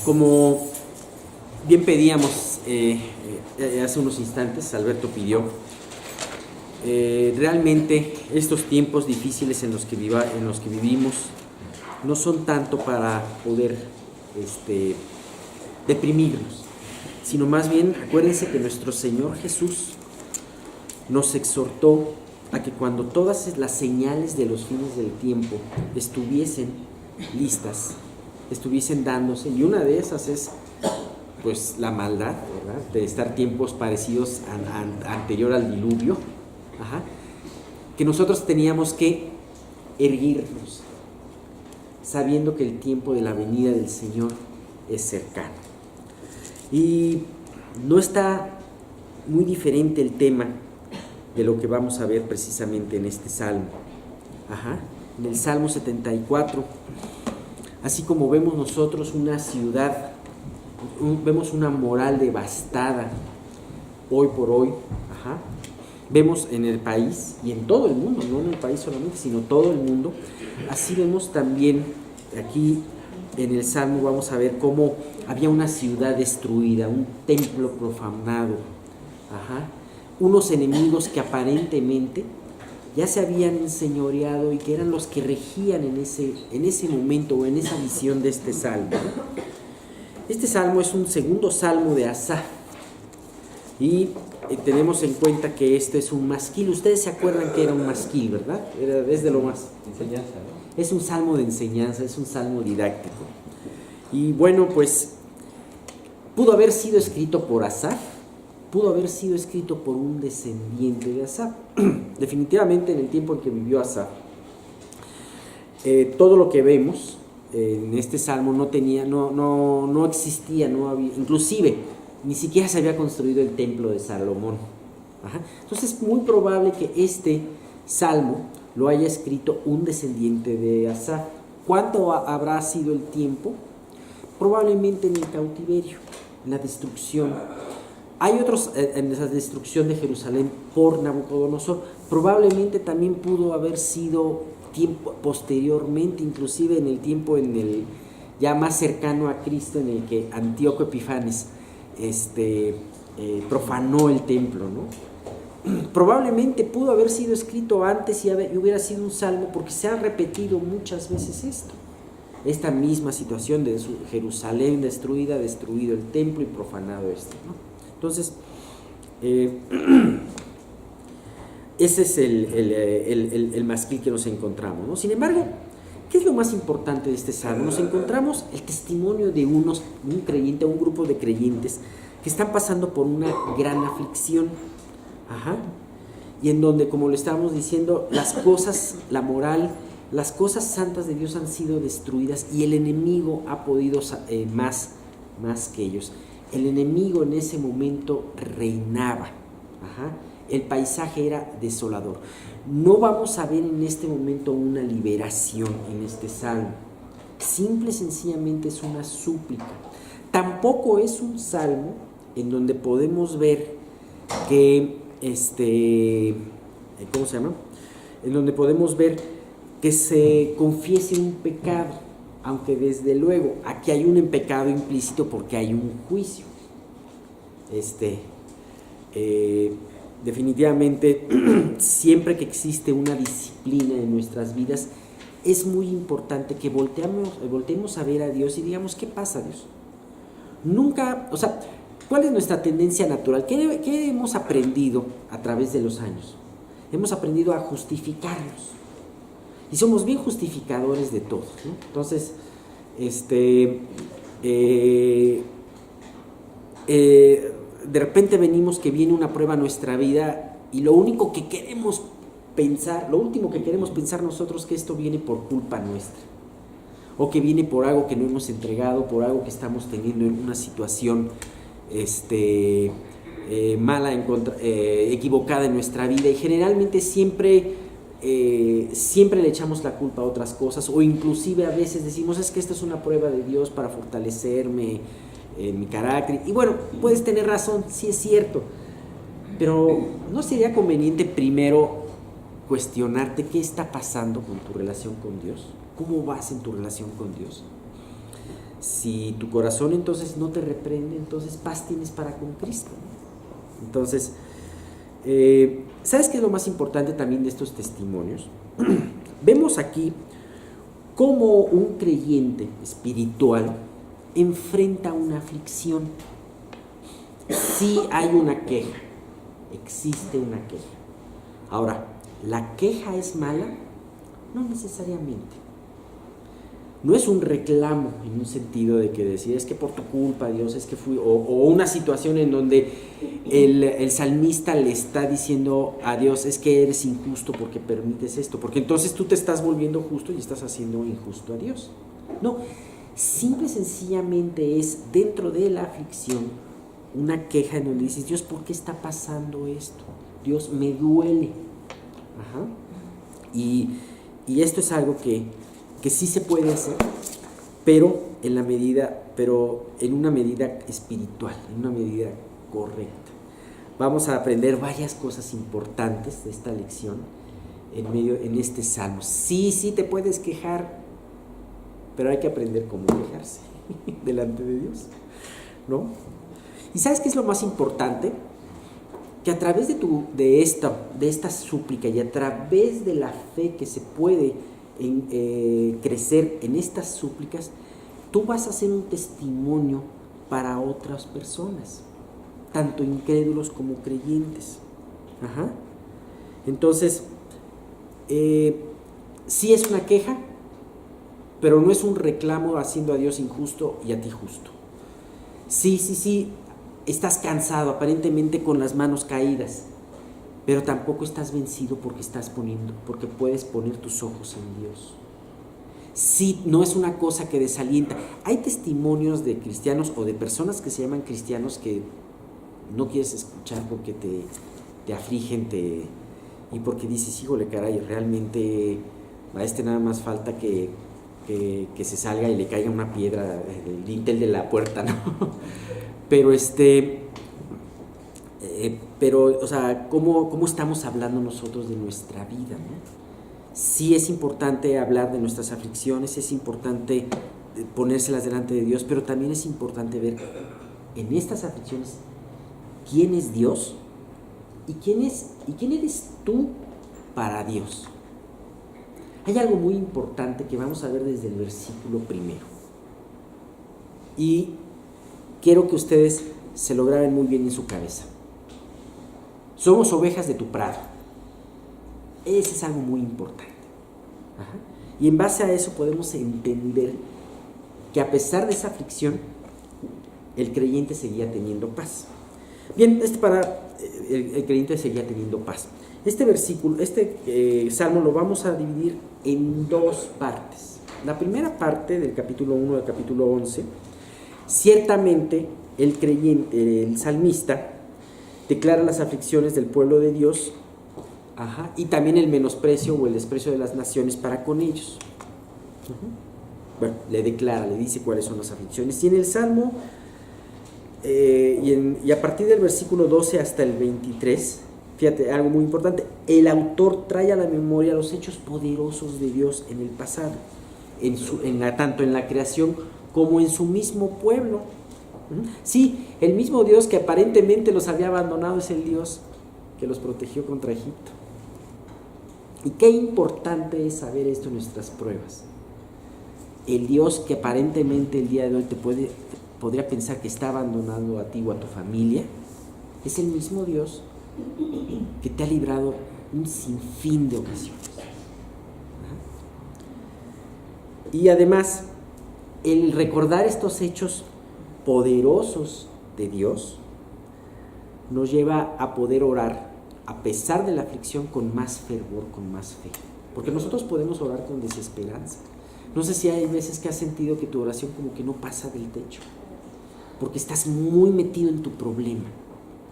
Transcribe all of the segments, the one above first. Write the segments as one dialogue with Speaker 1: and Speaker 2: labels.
Speaker 1: Como bien pedíamos hace unos instantes, Alberto pidió, realmente estos tiempos difíciles en los que vivimos no son tanto para poder deprimirnos, sino más bien, acuérdense que nuestro Señor Jesús nos exhortó a que cuando todas las señales de los fines del tiempo estuviesen listas, estuviesen dándose, y una de esas es pues la maldad, ¿verdad?, de estar tiempos parecidos anterior al diluvio, que nosotros teníamos que erguirnos, sabiendo que el tiempo de la venida del Señor es cercano. Y no está muy diferente el tema de lo que vamos a ver precisamente en este salmo. En el Salmo 74, así como vemos nosotros una ciudad, vemos una moral devastada hoy por hoy, vemos en el país y en todo el mundo, no en el país solamente, sino todo el mundo, así vemos también aquí en el Salmo, vamos a ver cómo había una ciudad destruida, un templo profanado, unos enemigos que aparentemente ya se habían enseñoreado y que eran los que regían en ese momento o en esa visión de este salmo. Este salmo es un segundo salmo de Asaf y tenemos en cuenta que este es un masquil. Ustedes se acuerdan que era un masquil, ¿verdad? Es de lo más
Speaker 2: enseñanza, ¿no?
Speaker 1: Es un salmo de enseñanza, es un salmo didáctico. Y bueno, pues pudo haber sido escrito por Asaf, pudo haber sido escrito por un descendiente de Asaf. Definitivamente en el tiempo en que vivió Asaf, todo lo que vemos en este salmo no existía, no había, inclusive ni siquiera se había construido el templo de Salomón. Entonces es muy probable que este salmo lo haya escrito un descendiente de Asaf. ¿Cuánto habrá sido el tiempo? Probablemente en el cautiverio, en la destrucción. Hay otros en esa destrucción de Jerusalén por Nabucodonosor. Probablemente también pudo haber sido tiempo posteriormente, inclusive en el tiempo ya más cercano a Cristo, en el que Antíoco Epifanes profanó el templo, ¿no? Probablemente pudo haber sido escrito antes y hubiera sido un salmo, porque se ha repetido muchas veces esta misma situación de Jerusalén destruida, destruido el templo y profanado ¿no? Entonces, ese es el masquil que nos encontramos, ¿no? Sin embargo, ¿qué es lo más importante de este salmo? Nos encontramos el testimonio de un grupo de creyentes que están pasando por una gran aflicción, y en donde, como lo estábamos diciendo, las cosas, la moral, las cosas santas de Dios han sido destruidas y el enemigo ha podido más que ellos. El enemigo en ese momento reinaba. El paisaje era desolador. No vamos a ver en este momento una liberación en este salmo. Simple y sencillamente es una súplica. Tampoco es un salmo en donde podemos ver que ¿cómo se llama? En donde podemos ver que se confiese un pecado, aunque desde luego aquí hay un pecado implícito porque hay un juicio. Definitivamente, siempre que existe una disciplina en nuestras vidas, es muy importante que volteemos a ver a Dios y digamos, ¿qué pasa, Dios? Nunca, ¿cuál es nuestra tendencia natural? ¿Qué hemos aprendido a través de los años? Hemos aprendido a justificarnos. Y somos bien justificadores de todo, ¿no? Entonces, de repente venimos que viene una prueba a nuestra vida y lo último que queremos pensar nosotros, que esto viene por culpa nuestra, o que viene por algo que no hemos entregado, por algo que estamos teniendo en una situación mala, equivocada en nuestra vida, y generalmente siempre le echamos la culpa a otras cosas, o inclusive a veces decimos, es que esta es una prueba de Dios para fortalecerme en mi carácter. Y bueno, puedes tener razón, sí es cierto, pero ¿no sería conveniente primero cuestionarte qué está pasando con tu relación con Dios? ¿Cómo vas en tu relación con Dios? Si tu corazón entonces no te reprende, entonces paz tienes para con Cristo, ¿no? Entonces, ¿sabes qué es lo más importante también de estos testimonios? Vemos aquí cómo un creyente espiritual enfrenta una aflicción. Sí hay una queja, existe una queja. Ahora, ¿la queja es mala? No necesariamente. No es un reclamo en un sentido de que decir, es que por tu culpa, Dios, es que fui, o una situación en donde el salmista le está diciendo a Dios, es que eres injusto porque permites esto, porque entonces tú te estás volviendo justo y estás haciendo injusto a Dios. No, simple y sencillamente es dentro de la aflicción una queja en donde dices, Dios, ¿por qué está pasando esto? Dios, me duele. Ajá. Y esto es algo que sí se puede hacer, pero en una medida espiritual, en una medida correcta. Vamos a aprender varias cosas importantes de esta lección en este salmo. Sí te puedes quejar, pero hay que aprender cómo quejarse delante de Dios, ¿no? ¿Y sabes qué es lo más importante? Que a través de esta súplica y a través de la fe que se puede crecer en estas súplicas, tú vas a ser un testimonio para otras personas, tanto incrédulos como creyentes. Ajá. Entonces, sí es una queja, pero no es un reclamo haciendo a Dios injusto y a ti justo. Sí, estás cansado, aparentemente con las manos caídas, pero tampoco estás vencido porque puedes poner tus ojos en Dios. Sí, no es una cosa que desalienta. Hay testimonios de cristianos o de personas que se llaman cristianos que no quieres escuchar porque te afligen, y porque dices, híjole, caray, realmente a nada más falta que se salga y le caiga una piedra del dintel de la puerta, ¿no? Pero, o sea, ¿cómo estamos hablando nosotros de nuestra vida, ¿no? Sí es importante hablar de nuestras aflicciones, es importante ponérselas delante de Dios, pero también es importante ver en estas aflicciones quién es Dios y quién eres tú para Dios. Hay algo muy importante que vamos a ver desde el versículo 1. Y quiero que ustedes se lo graben muy bien en su cabeza. Somos ovejas de tu prado. Ese es algo muy importante. Ajá. Y en base a eso podemos entender que a pesar de esa aflicción, el creyente seguía teniendo paz. Bien, el creyente seguía teniendo paz. Este salmo lo vamos a dividir en dos partes. La primera parte del capítulo 1 al capítulo 11, ciertamente el salmista declara las aflicciones del pueblo de Dios, y también el menosprecio o el desprecio de las naciones para con ellos. Bueno, le dice cuáles son las aflicciones. Y en el Salmo, y a partir del versículo 12 hasta el 23, fíjate, algo muy importante, el autor trae a la memoria los hechos poderosos de Dios en el pasado, tanto en la creación como en su mismo pueblo. Sí, el mismo Dios que aparentemente los había abandonado es el Dios que los protegió contra Egipto. Y qué importante es saber esto en nuestras pruebas. El Dios que aparentemente el día de hoy podría pensar que está abandonando a ti o a tu familia, es el mismo Dios que te ha librado un sinfín de ocasiones. Y además, el recordar estos hechos poderosos de Dios nos lleva a poder orar a pesar de la aflicción con más fervor, con más fe, porque nosotros podemos orar con desesperanza. No sé si hay veces que has sentido que tu oración como que no pasa del techo, porque estás muy metido en tu problema.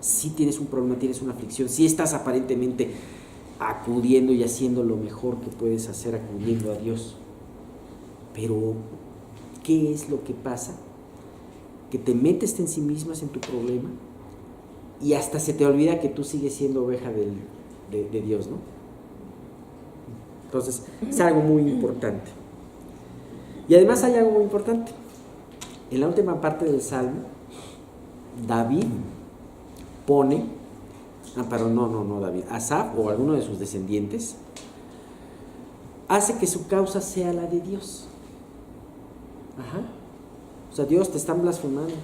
Speaker 1: Si tienes un problema, tienes una aflicción, si estás aparentemente acudiendo y haciendo lo mejor que puedes hacer, acudiendo a Dios, pero ¿qué es lo que pasa? Que te metes en sí mismas en tu problema y hasta se te olvida que tú sigues siendo oveja de Dios, ¿no? Entonces, es algo muy importante. Y además hay algo muy importante. en la última parte del Salmo, David pone, David, Asaf o alguno de sus descendientes, hace que su causa sea la de Dios. O sea, Dios te están blasfemando,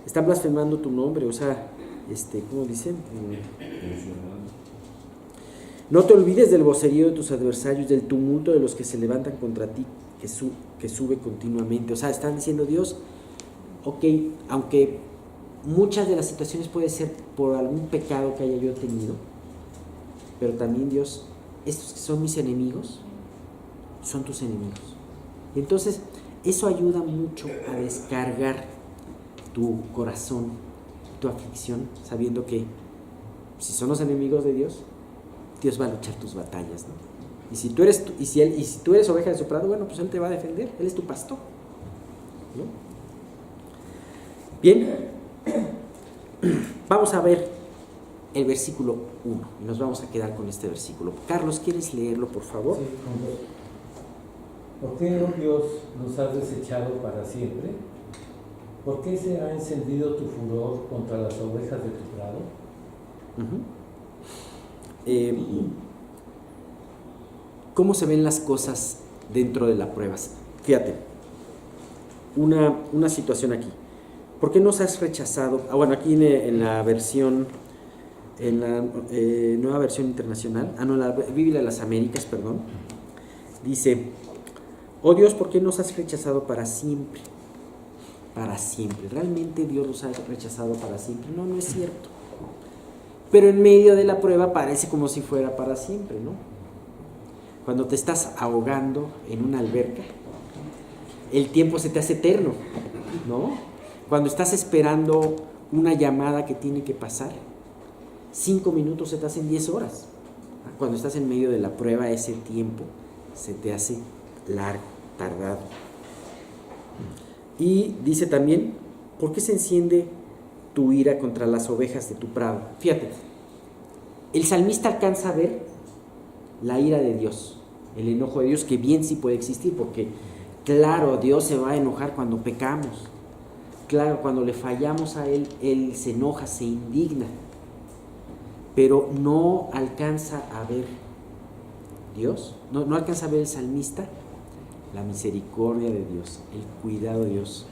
Speaker 1: están blasfemando tu nombre, o sea, ¿cómo dicen? No te olvides del vocerío de tus adversarios, del tumulto de los que se levantan contra ti, que sube continuamente. O sea, están diciendo, Dios, ok, aunque muchas de las situaciones puede ser por algún pecado que haya yo tenido, pero también, Dios, estos que son mis enemigos, son tus enemigos. Y entonces, eso ayuda mucho a descargar tu corazón, tu aflicción, sabiendo que si son los enemigos de Dios, Dios va a luchar tus batallas, ¿no? Y si tú eres oveja de su prado, bueno, pues Él te va a defender, Él es tu pastor, ¿no? Bien, vamos a ver el versículo 1 y nos vamos a quedar con este versículo. Carlos, ¿quieres leerlo, por favor?
Speaker 2: Sí, ¿por qué, oh Dios, nos has desechado para siempre? ¿Por qué se ha encendido tu furor contra las ovejas de tu prado?
Speaker 1: ¿Cómo se ven las cosas dentro de la prueba? Fíjate, una situación aquí. ¿Por qué nos has rechazado? Aquí en la versión, en la nueva versión internacional, la Biblia de las Américas, perdón, dice, oh Dios, ¿por qué nos has rechazado para siempre? Para siempre. ¿Realmente Dios los ha rechazado para siempre? No, no es cierto. Pero en medio de la prueba parece como si fuera para siempre, ¿no? Cuando te estás ahogando en una alberca, el tiempo se te hace eterno, ¿no? Cuando estás esperando una llamada que tiene que pasar, 5 minutos se te hacen 10 horas. Cuando estás en medio de la prueba, ese tiempo se te hace largo, tardado. Y dice también, ¿por qué se enciende tu ira contra las ovejas de tu prado? Fíjate, el salmista alcanza a ver la ira de Dios, el enojo de Dios, que bien sí puede existir, porque claro, Dios se va a enojar cuando pecamos. Claro, cuando le fallamos a Él, Él se enoja, se indigna, pero no alcanza a ver Dios, no alcanza a ver el salmista la misericordia de Dios, el cuidado de Dios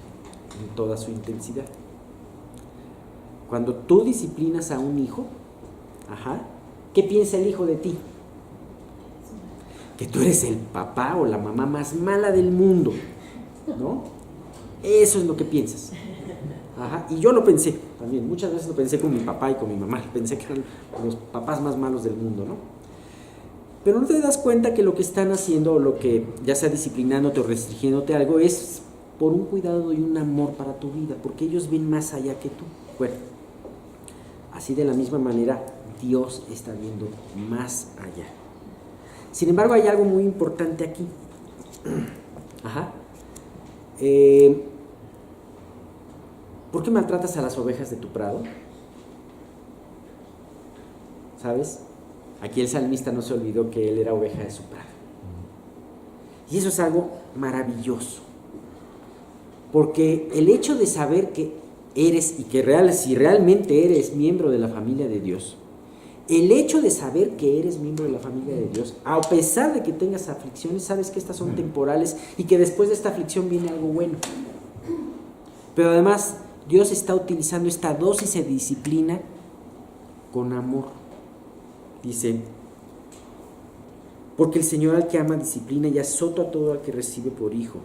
Speaker 1: en toda su intensidad. Cuando tú disciplinas a un hijo, ¿qué piensa el hijo de ti? Que tú eres el papá o la mamá más mala del mundo, ¿no? Eso es lo que piensas. Y yo lo pensé también, muchas veces lo pensé con mi papá y con mi mamá, pensé que eran los papás más malos del mundo, ¿no? Pero no te das cuenta que lo que están haciendo, o lo que ya sea disciplinándote o restringiéndote algo, es por un cuidado y un amor para tu vida, porque ellos ven más allá que tú. Bueno, así de la misma manera, Dios está viendo más allá. Sin embargo, hay algo muy importante aquí. ¿Por qué maltratas a las ovejas de tu prado? ¿Sabes? Aquí el salmista no se olvidó que él era oveja de su prado. Y eso es algo maravilloso. Porque el hecho de saber que eres y que si realmente eres miembro de la familia de Dios, el hecho de saber que eres miembro de la familia de Dios, a pesar de que tengas aflicciones, sabes que estas son temporales y que después de esta aflicción viene algo bueno. Pero además, Dios está utilizando esta dosis de disciplina con amor. Dice, porque el Señor al que ama disciplina y azota a todo al que recibe por hijo.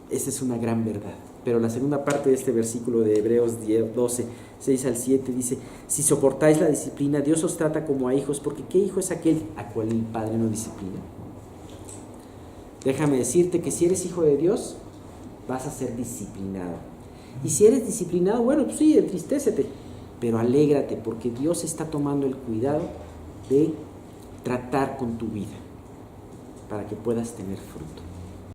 Speaker 1: Esa es una gran verdad. Pero la segunda parte de este versículo de Hebreos 12, 6 al 7 dice, si soportáis la disciplina, Dios os trata como a hijos, porque ¿qué hijo es aquel a cual el Padre no disciplina? Déjame decirte que si eres hijo de Dios, vas a ser disciplinado. Y si eres disciplinado, bueno, pues sí, entristécete, pero alégrate, porque Dios está tomando el cuidado de tratar con tu vida para que puedas tener fruto.